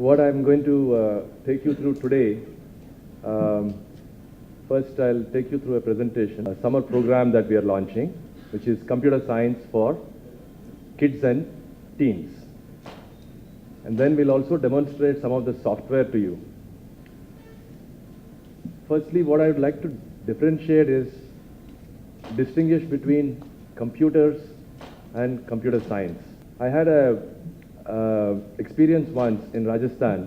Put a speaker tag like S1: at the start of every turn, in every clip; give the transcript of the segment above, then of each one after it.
S1: what I'm going to take you through today, um, first I'll take you through a presentation, a summer program that we are launching, which is computer science for kids and teens. And then we'll also demonstrate some of the software to you. Firstly, what I would like to differentiate is distinguish between computers and computer science. I had a experience once in Rajasthan.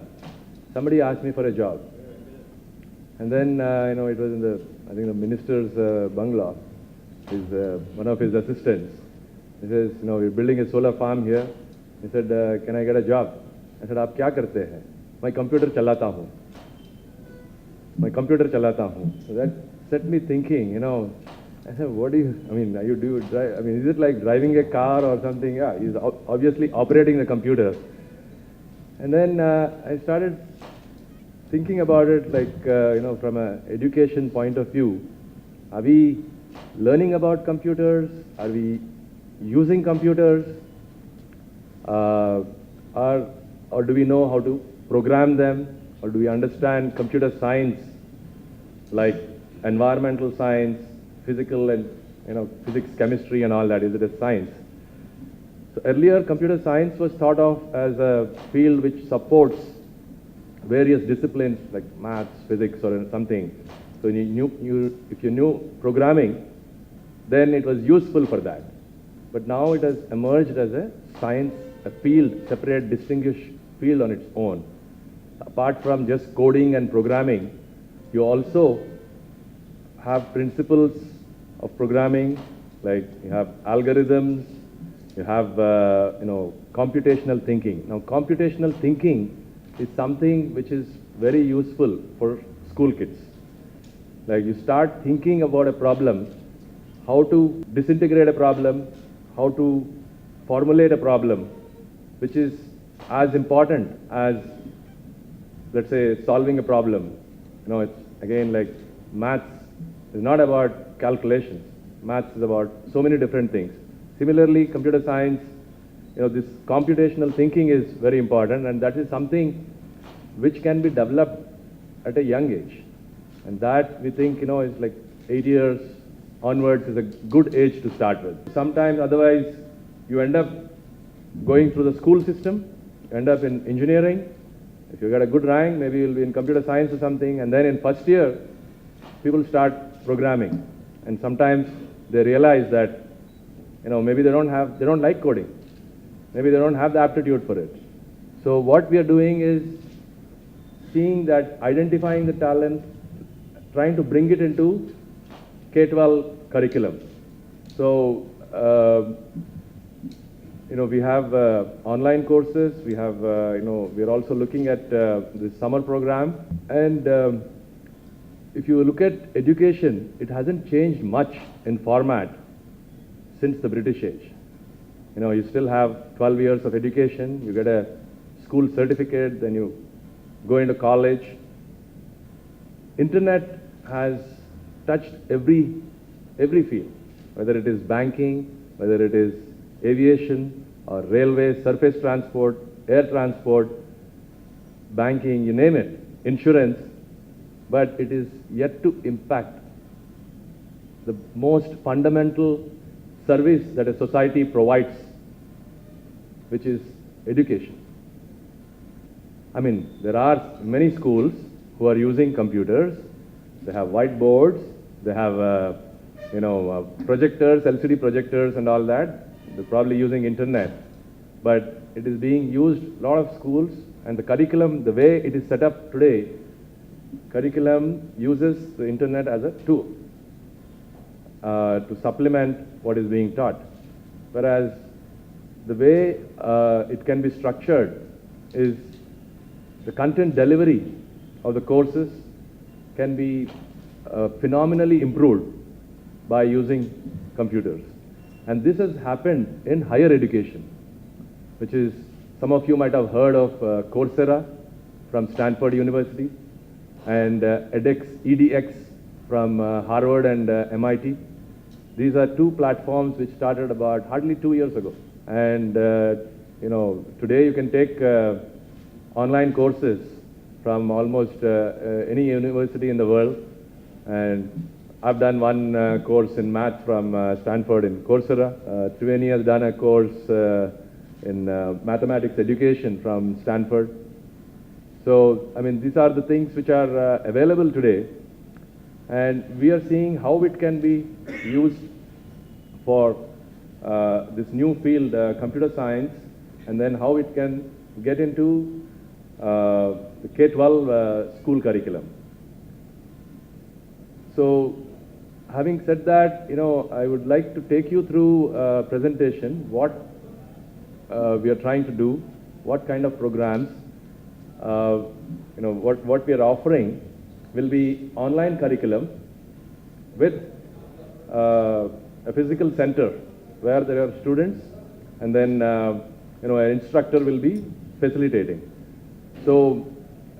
S1: Somebody asked me for a job, and then it was in the minister's bungalow. One of his assistants. He says, we're building a solar farm here. He said, can I get a job? I said, आप क्या करते हैं? मैं computer चलाता हूँ. मैं computer चलाता हूँ. So that set me thinking. I said, what do you drive? Is it like driving a car or something? Yeah, he's obviously operating the computer. And then I started thinking about it from an education point of view. Are we learning about computers? Are we using computers? Or do we know how to program them? Or do we understand computer science like environmental science, physical and physics, chemistry and all that? Is it a science? So earlier computer science was thought of as a field which supports various disciplines like maths, physics or something. So if you knew programming, then it was useful for that. But now it has emerged as a science, a field, separate, distinguished field on its own. Apart from just coding and programming, you also have principles of programming, like you have algorithms, you have computational thinking. Now computational thinking is something which is very useful for school kids. Like you start thinking about a problem, how to disintegrate a problem, how to formulate a problem, which is as important as, let's say, solving a problem. It's again like maths is not about calculations. Maths is about so many different things. Similarly, computer science, this computational thinking is very important, and that is something which can be developed at a young age. And that we think, is like 8 years onwards is a good age to start with. Sometimes otherwise you end up going through the school system, you end up in engineering. If you get a good rank, maybe you'll be in computer science or something, and then in first year, people start programming. And sometimes they realize that, maybe they don't like coding. Maybe they don't have the aptitude for it. So what we are doing is seeing that, identifying the talent, trying to bring it into K-12 curriculum. So, we have online courses. We have, we're also looking at the summer program. And if you look at education, it hasn't changed much in format since the British age. You still have 12 years of education. You get a school certificate, then you go into college. Internet has touched every field, whether it is banking, whether it is aviation or railway, surface transport, air transport, banking, you name it, insurance, but it is yet to impact the most fundamental service that a society provides, which is education. There are many schools who are using computers. They have whiteboards, they have projectors, LCD projectors and all that. They're probably using internet, but it is being used a lot of schools, and the curriculum, the way it is set up today, curriculum uses the internet as a tool to supplement what is being taught. Whereas the way it can be structured is the content delivery of the courses can be phenomenally improved by using computers. And this has happened in higher education, which is, some of you might have heard of Coursera from Stanford University and edX from Harvard and MIT. These are two platforms which started about hardly 2 years ago. And, today you can take online courses from almost any university in the world. And I've done one course in math from Stanford in Coursera. Triveni has done a course in mathematics education from Stanford. So, I mean, these are the things which are available today. And we are seeing how it can be used for this new field, computer science, and then how it can get into the K-12 school curriculum. So, having said that, I would like to take you through a presentation, what we are trying to do, what kind of programs, what we are offering will be online curriculum with a physical center where there are students, and then an instructor will be facilitating. So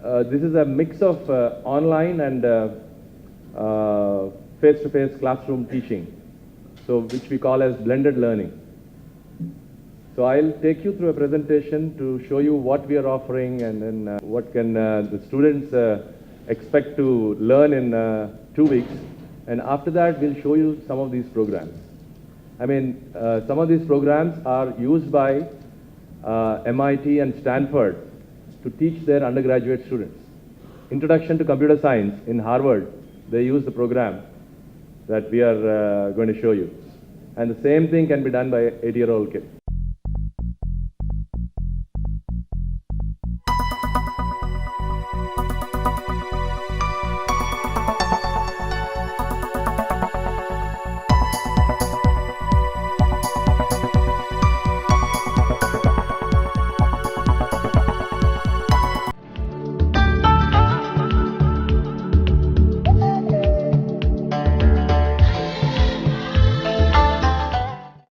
S1: this is a mix of online and face-to-face classroom teaching, so which we call as blended learning. So I'll take you through a presentation to show you what we are offering, and then what can the students expect to learn in 2 weeks. And after that, we'll show you some of these programs. I mean, some of these programs are used by MIT and Stanford to teach their undergraduate students. Introduction to Computer Science in Harvard, they use the program that we are going to show you. And the same thing can be done by an 8-year-old kid.